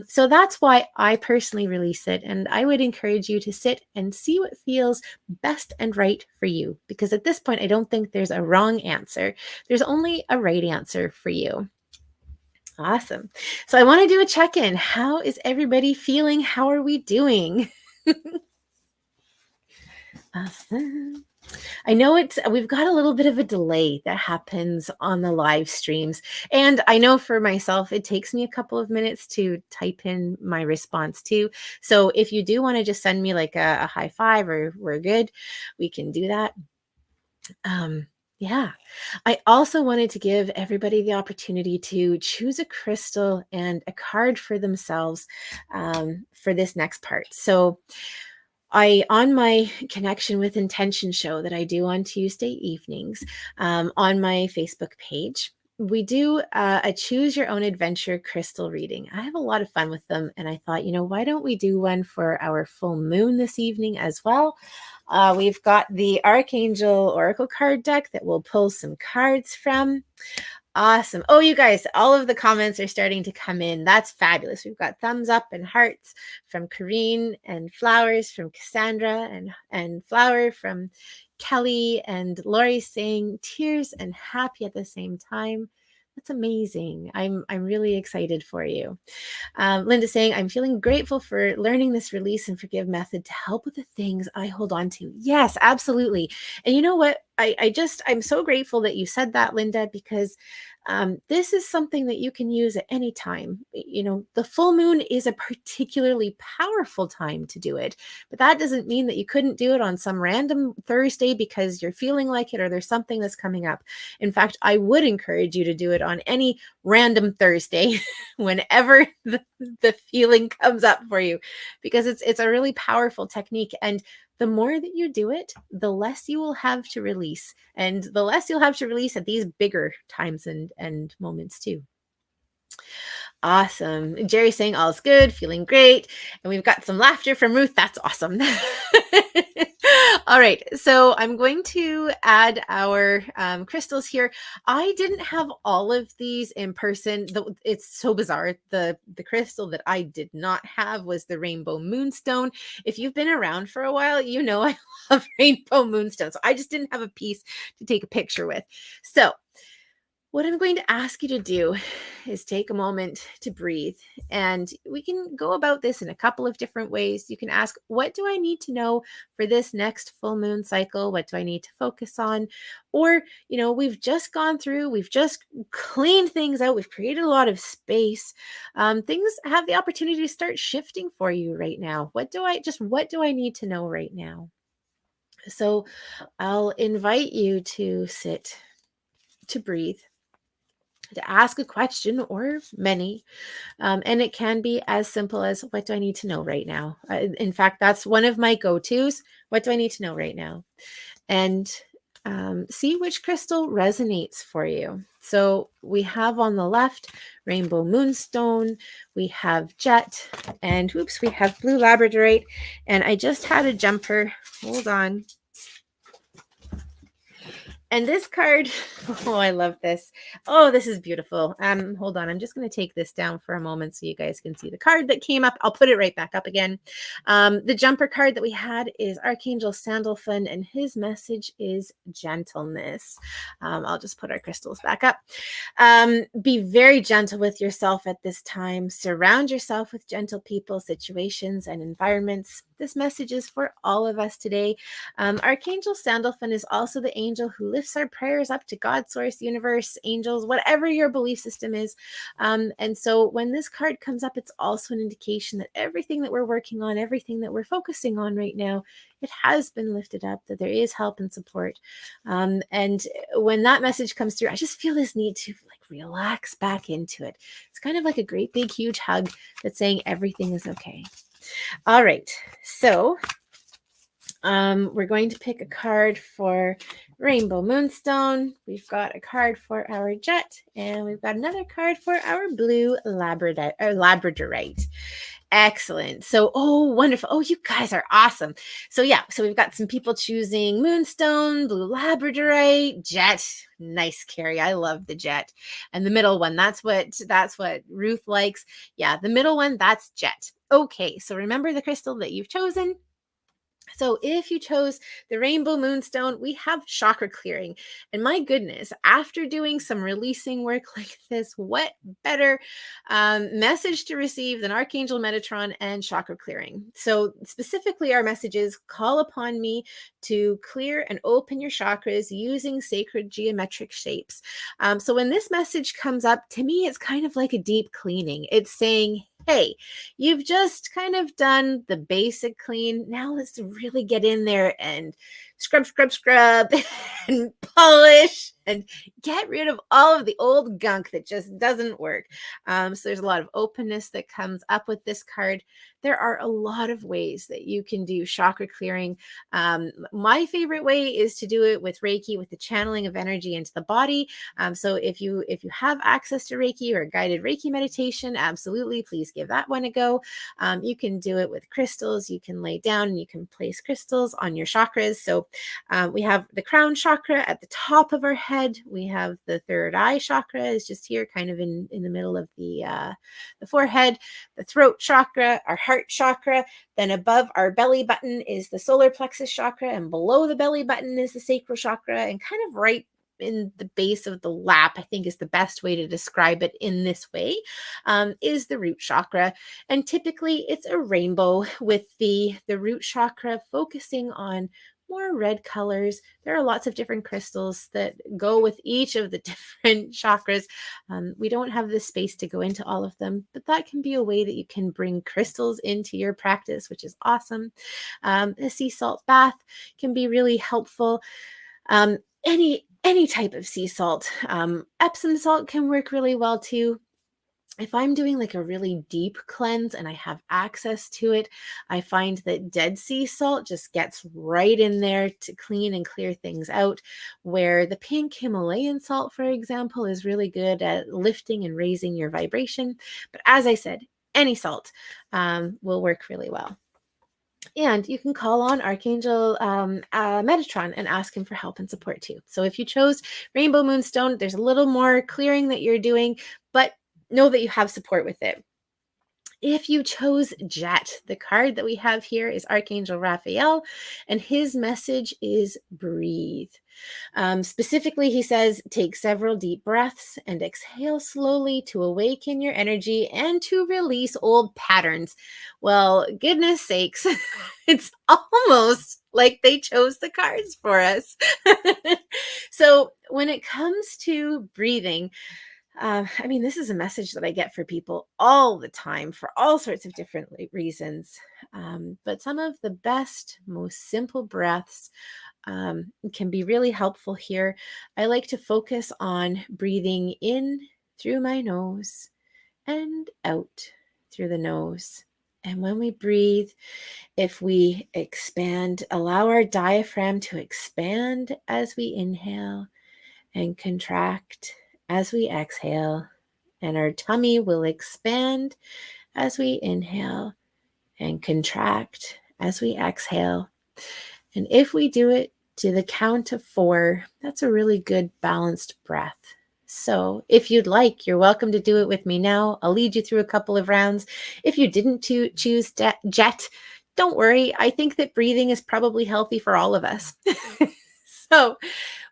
So that's why I personally release it. And I would encourage you to sit and see what feels best and right for you. Because at this point, I don't think there's a wrong answer. There's only a right answer for you. Awesome. So I want to do a check-in. How is everybody feeling? How are we doing? Awesome. I know we've got a little bit of a delay that happens on the live streams. And I know for myself, it takes me a couple of minutes to type in my response too. So if you do want to just send me like a high five or we're good, we can do that. Yeah. I also wanted to give everybody the opportunity to choose a crystal and a card for themselves for this next part. So on my Connection with Intention show that I do on Tuesday evenings, on my Facebook page, we do a choose your own adventure crystal reading. I have a lot of fun with them. And I thought, why don't we do one for our full moon this evening as well? We've got the Archangel Oracle card deck that we'll pull some cards from. Awesome. Oh, you guys, all of the comments are starting to come in. That's fabulous. We've got thumbs up and hearts from Corrine, and flowers from Cassandra, and flower from Kelly, and Lori saying tears and happy at the same time. That's amazing. I'm really excited for you. Linda saying, I'm feeling grateful for learning this release and forgive method to help with the things I hold on to. Yes, absolutely. And you know what? I'm so grateful that you said that, Linda, because this is something that you can use at any time. The full moon is a particularly powerful time to do it, but that doesn't mean that you couldn't do it on some random Thursday because you're feeling like it or there's something that's coming up. In fact, I would encourage you to do it on any random Thursday whenever the feeling comes up for you, because it's a really powerful technique. And the more that you do it, the less you will have to release, and the less you'll have to release at these bigger times and moments too. Awesome. Jerry's saying all's good, feeling great. And we've got some laughter from Ruth. That's awesome. All right. So I'm going to add our crystals here. I didn't have all of these in person. It's so bizarre. The crystal that I did not have was the Rainbow Moonstone. If you've been around for a while, you know I love Rainbow Moonstone. So I just didn't have a piece to take a picture with. So what I'm going to ask you to do is take a moment to breathe. And we can go about this in a couple of different ways. You can ask, what do I need to know for this next full moon cycle? What do I need to focus on? Or, we've just gone through, we've just cleaned things out. We've created a lot of space. Things have the opportunity to start shifting for you right now. What do I need to know right now? So I'll invite you to sit, to breathe, to ask a question or many. And it can be as simple as, what do I need to know right now? In fact, that's one of my go-tos. What do I need to know right now? And see which crystal resonates for you. So we have on the left, Rainbow Moonstone, we have Jet, and we have Blue Labradorite. And I just had a jumper. Hold on. And this card, oh, I love this. Oh, this is beautiful. Hold on. I'm just going to take this down for a moment so you guys can see the card that came up. I'll put it right back up again. The jumper card that we had is Archangel Sandulfin, and his message is gentleness. I'll just put our crystals back up. Be very gentle with yourself at this time. Surround yourself with gentle people, situations, and environments. This message is for all of us today. Archangel Sandulfin is also the angel who lifts our prayers up to God, source, universe, angels, whatever your belief system is. And so when this card comes up, it's also an indication that everything that we're working on, everything that we're focusing on right now, it has been lifted up, that there is help and support. And when that message comes through, I just feel this need to relax back into it. It's kind of like a great big huge hug that's saying everything is okay. All right, so we're going to pick a card for Rainbow Moonstone. We've got a card for our Jet, and we've got another card for our Blue Labradorite. Excellent. So, oh, wonderful. Oh, you guys are awesome. So we've got some people choosing Moonstone, Blue Labradorite, Jet. Nice, Carrie. I love the Jet. And the middle one, that's what Ruth likes. Yeah, the middle one, that's Jet. Okay, so remember the crystal that you've chosen. So if you chose the Rainbow Moonstone, we have chakra clearing. And my goodness, after doing some releasing work like this, what better message to receive than Archangel Metatron and chakra clearing? So specifically, our message is call upon me to clear and open your chakras using sacred geometric shapes. So when this message comes up, to me, it's kind of like a deep cleaning. It's saying, hey, you've just kind of done the basic clean. Now let's really get in there and scrub and polish and get rid of all of the old gunk that just doesn't work. So there's a lot of openness that comes up with this card. There are a lot of ways that you can do chakra clearing. My favorite way is to do it with Reiki, with the channeling of energy into the body. So if you have access to Reiki or a guided Reiki meditation, absolutely, please give that one a go. You can do it with crystals. You can lay down and you can place crystals on your chakras. So we have the crown chakra at the top of our head. We have the third eye chakra is just here, kind of in the middle of the forehead. The throat chakra, our heart chakra. Then above our belly button is the solar plexus chakra, and below the belly button is the sacral chakra, and kind of right in the base of the lap, I think is the best way to describe it in this way, is the root chakra. And typically it's a rainbow with the root chakra focusing on more red colors. There are lots of different crystals that go with each of the different chakras. We don't have the space to go into all of them, but that can be a way that you can bring crystals into your practice, which is awesome. A sea salt bath can be really helpful. Any type of sea salt. Epsom salt can work really well too. if I'm doing like a really deep cleanse and I have access to it, I find that Dead Sea salt just gets right in there to clean and clear things out, where the pink Himalayan salt, for example, is really good at lifting and raising your vibration. But as I said, any salt will work really well. And you can call on Archangel Metatron and ask him for help and support too. So if you chose Rainbow Moonstone, there's a little more clearing that you're doing, but know that you have support with it. If you chose Jet, the card that we have here is Archangel Raphael, and his message is breathe. Specifically, he says, take several deep breaths and exhale slowly to awaken your energy and to release old patterns. Well, goodness sakes, it's almost like they chose the cards for us. So when it comes to breathing, I mean, this is a message that I get for people all the time for all sorts of different reasons. But some of the best, most simple breaths can be really helpful here. I like to focus on breathing in through my nose and out through the nose. And when we breathe, if we expand, allow our diaphragm to expand as we inhale and contract as we exhale, and our tummy will expand as we inhale and contract as we exhale. And if we do it to the count of 4, that's a really good balanced breath. So if you'd like, you're welcome to do it with me now. I'll lead you through a couple of rounds. If you didn't choose Jet, don't worry. I think that breathing is probably healthy for all of us. So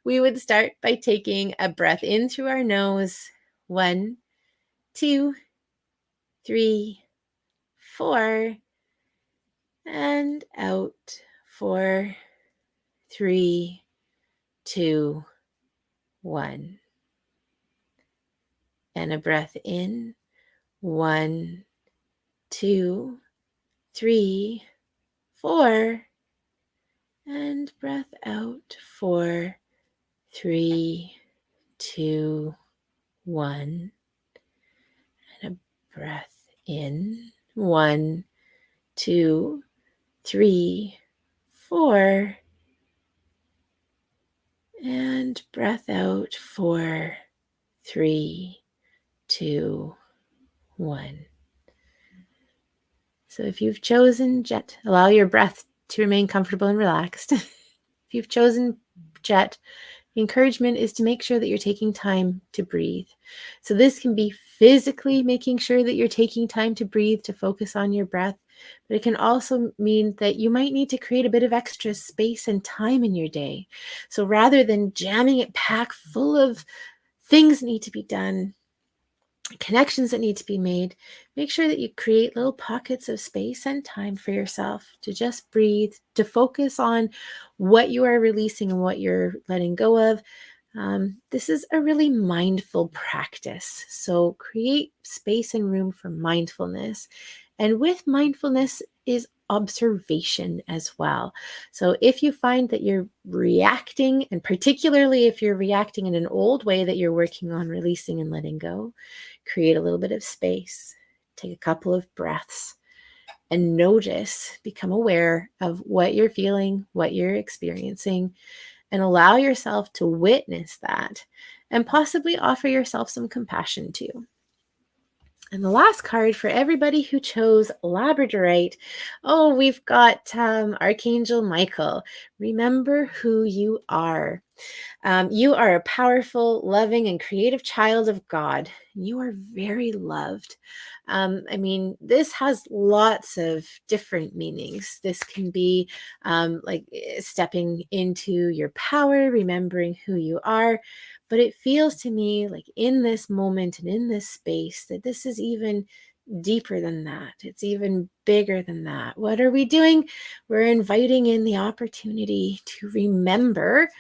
we would start by taking a breath in through our nose. 1, 2, 3, 4, and out. 4, 3, 2, 1. And a breath in. 1, 2, 3, 4. And breath out. 4, 3, 2, 1. And a breath in. 1, 2, 3, 4. And breath out. 4, 3, 2, 1. So if you've chosen Jet, allow your breath to remain comfortable and relaxed. If you've chosen Jet, the encouragement is to make sure that you're taking time to breathe. So this can be physically making sure that you're taking time to breathe, to focus on your breath, but it can also mean that you might need to create a bit of extra space and time in your day. So rather than jamming it packed full of things that need to be done, connections that need to be made, make sure that you create little pockets of space and time for yourself to just breathe, to focus on what you are releasing and what you're letting go of. This is a really mindful practice. So create space and room for mindfulness. And with mindfulness is observation as well. So if you find that you're reacting, and particularly if you're reacting in an old way that you're working on releasing and letting go, create a little bit of space, take a couple of breaths, and notice, become aware of what you're feeling, what you're experiencing, and allow yourself to witness that and possibly offer yourself some compassion too. And the last card for everybody who chose Labradorite, we've got Archangel Michael. Remember who you are. You are a powerful, loving, and creative child of God. You are very loved. This has lots of different meanings. This can be like stepping into your power, remembering who you are. But it feels to me like in this moment and in this space that this is even deeper than that. It's even bigger than that. What are we doing? We're inviting in the opportunity to remember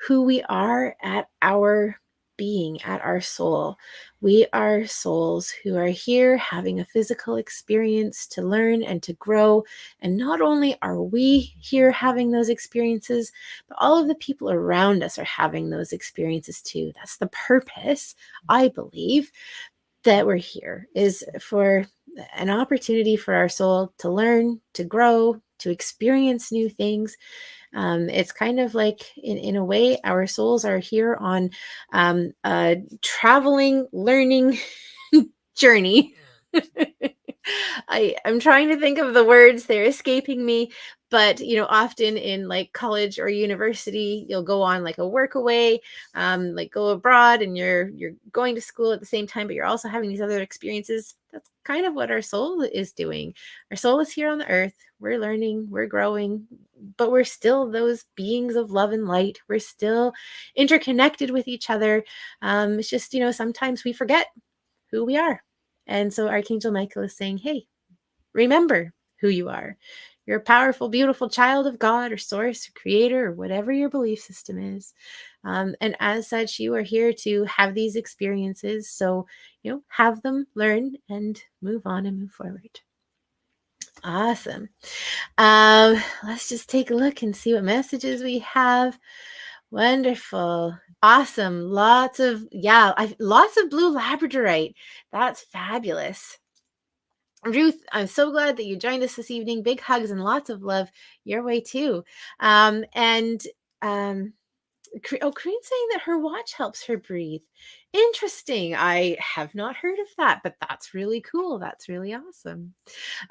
who we are at our being, at our soul. We are souls who are here having a physical experience to learn and to grow. And not only are we here having those experiences, but all of the people around us are having those experiences too. That's the purpose, I believe. that we're here is for an opportunity for our soul to learn, to grow, to experience new things. It's kind of like, in a way, our souls are here on a traveling, learning journey. I'm trying to think of the words, they're escaping me, but often in like college or university, you'll go on like a work away, like go abroad, and you're going to school at the same time, but you're also having these other experiences. That's kind of what our soul is doing. Our soul is here on the earth. We're learning, we're growing, but we're still those beings of love and light. We're still interconnected with each other. It's just, sometimes we forget who we are. And so Archangel Michael is saying, hey, remember who you are. You're a powerful, beautiful child of God or source or creator or whatever your belief system is. And as such, you are here to have these experiences. So, have them, learn, and move on and move forward. Awesome. Let's just take a look and see what messages we have. Wonderful. Awesome. Lots of blue labradorite. That's fabulous. Ruth, I'm so glad that you joined us this evening. Big hugs and lots of love your way too. Corinne's saying that her watch helps her breathe. Interesting. I have not heard of that, but that's really cool. That's really awesome.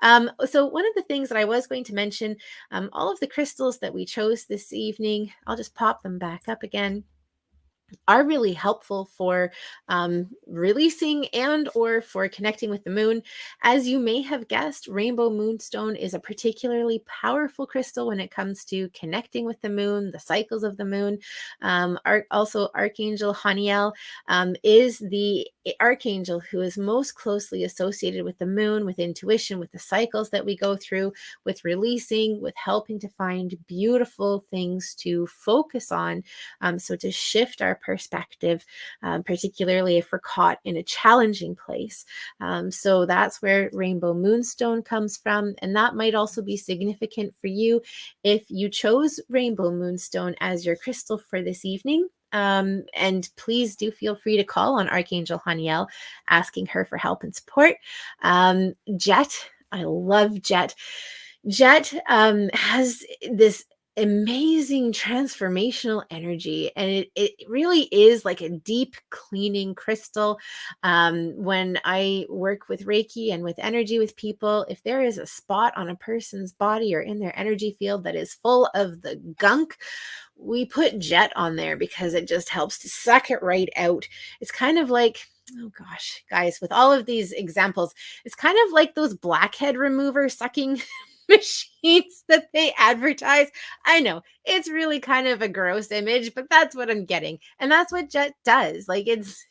So one of the things that I was going to mention, all of the crystals that we chose this evening, I'll just pop them back up again, are really helpful for releasing and or for connecting with the moon. As you may have guessed, rainbow moonstone is a particularly powerful crystal when it comes to connecting with the moon, the cycles of the moon. Also, Archangel Haniel is the archangel who is most closely associated with the moon, with intuition, with the cycles that we go through, with releasing, with helping to find beautiful things to focus on. So to shift our perspective, particularly if we're caught in a challenging place. So that's where rainbow moonstone comes from. And that might also be significant for you if you chose rainbow moonstone as your crystal for this evening. And please do feel free to call on Archangel Haniel, asking her for help and support. Jet, I love Jet. Jet has this amazing transformational energy, and it really is like a deep cleaning crystal. When I work with Reiki and with energy with people, if there is a spot on a person's body or in their energy field that is full of the gunk, we put Jet on there because it just helps to suck it right out. It's kind of like, oh gosh, guys, with all of these examples, it's kind of like those blackhead remover sucking machines that they advertise. I know it's really kind of a gross image, but that's what I'm getting. And that's what Jet does. Like it's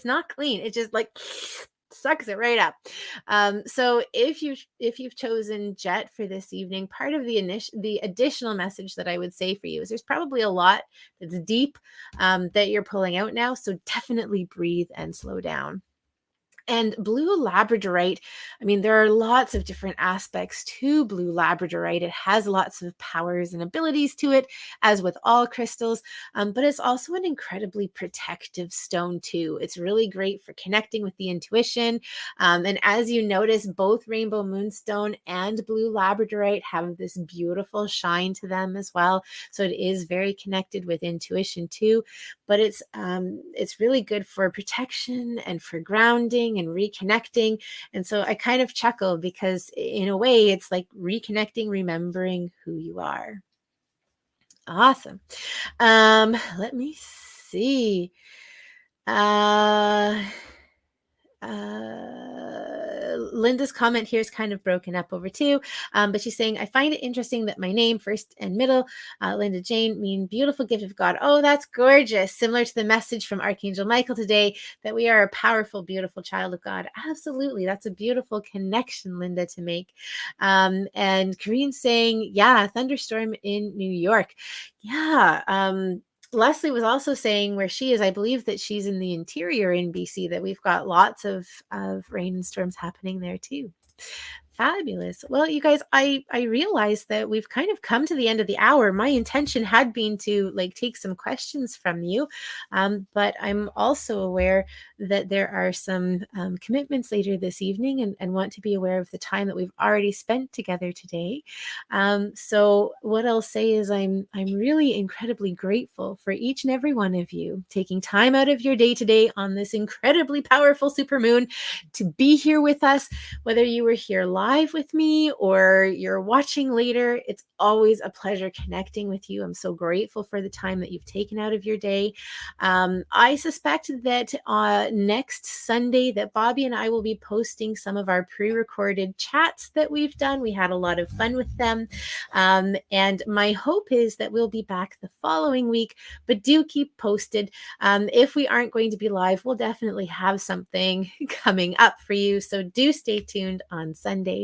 not clean. It just like sucks it right up. So if you've chosen Jet for this evening, part of the additional message that I would say for you is there's probably a lot that's deep that you're pulling out now. So definitely breathe and slow down. And blue labradorite, I mean, there are lots of different aspects to blue labradorite. It has lots of powers and abilities to it, as with all crystals, but it's also an incredibly protective stone too. It's really great for connecting with the intuition. And as you notice, both rainbow moonstone and blue labradorite have this beautiful shine to them as well. So it is very connected with intuition too, but it's really good for protection and for grounding and reconnecting. And so I kind of chuckle because in a way it's like reconnecting, remembering who you are. Awesome. Let me see. Linda's comment here is kind of broken up over two, but she's saying, I find it interesting that my name, first and middle, Linda Jane, mean beautiful gift of God. Oh, that's gorgeous. Similar to the message from Archangel Michael today, that we are a powerful, beautiful child of God. Absolutely. That's a beautiful connection, Linda, to make. And Corinne's saying, yeah, thunderstorm in New York. Yeah. Leslie was also saying where she is, I believe that she's in the interior in BC, that we've got lots of rain and storms happening there too. Fabulous. Well, you guys, I realized that we've kind of come to the end of the hour. My intention had been to like take some questions from you, but I'm also aware that there are some commitments later this evening, and want to be aware of the time that we've already spent together today. So what I'll say is I'm really incredibly grateful for each and every one of you taking time out of your day today on this incredibly powerful supermoon to be here with us. Whether you were here live with me or you're watching later, it's always a pleasure connecting with you. I'm so grateful for the time that you've taken out of your day. I suspect that next Sunday that Bobby and I will be posting some of our pre-recorded chats that we've done. We had a lot of fun with them. And my hope is that we'll be back the following week, but do keep posted. If we aren't going to be live, we'll definitely have something coming up for you. So do stay tuned on Sunday.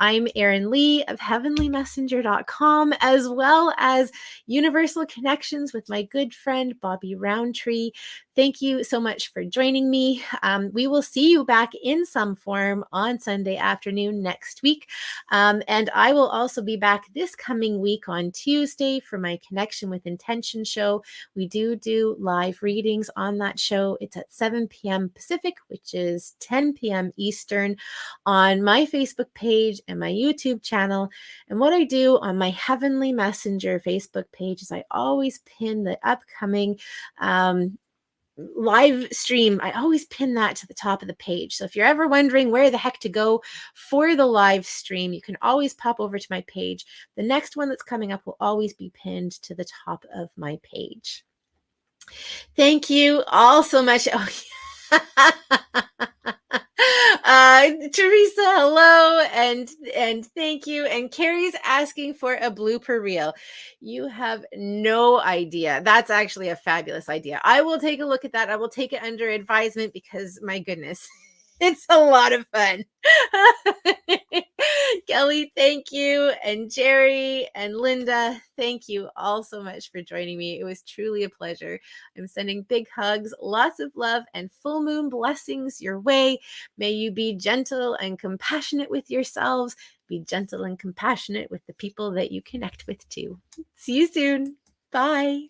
I'm Erin Lee of heavenlymessenger.com, as well as Universal Connections with my good friend Bobby Roundtree. Thank you so much for joining me. We will see you back in some form on Sunday afternoon next week. And I will also be back this coming week on Tuesday for my Connection with Intention show. We do live readings on that show. It's at 7 p.m. Pacific, which is 10 p.m. Eastern, on my Facebook page and my YouTube channel. And what I do on my Heavenly Messenger Facebook page is I always pin the upcoming live stream. I always pin that to the top of the page. So if you're ever wondering where the heck to go for the live stream, you can always pop over to my page. The next one that's coming up will always be pinned to the top of my page. Thank you all so much. Oh, Teresa, hello, and thank you. And Carrie's asking for a blooper reel. You have no idea. That's actually a fabulous idea. I will take a look at that. I will take it under advisement because my goodness, it's a lot of fun. Kelly, thank you. And Jerry and Linda, thank you all so much for joining me. It was truly a pleasure. I'm sending big hugs, lots of love, and full moon blessings your way. May you be gentle and compassionate with yourselves. Be gentle and compassionate with the people that you connect with too. See you soon. Bye.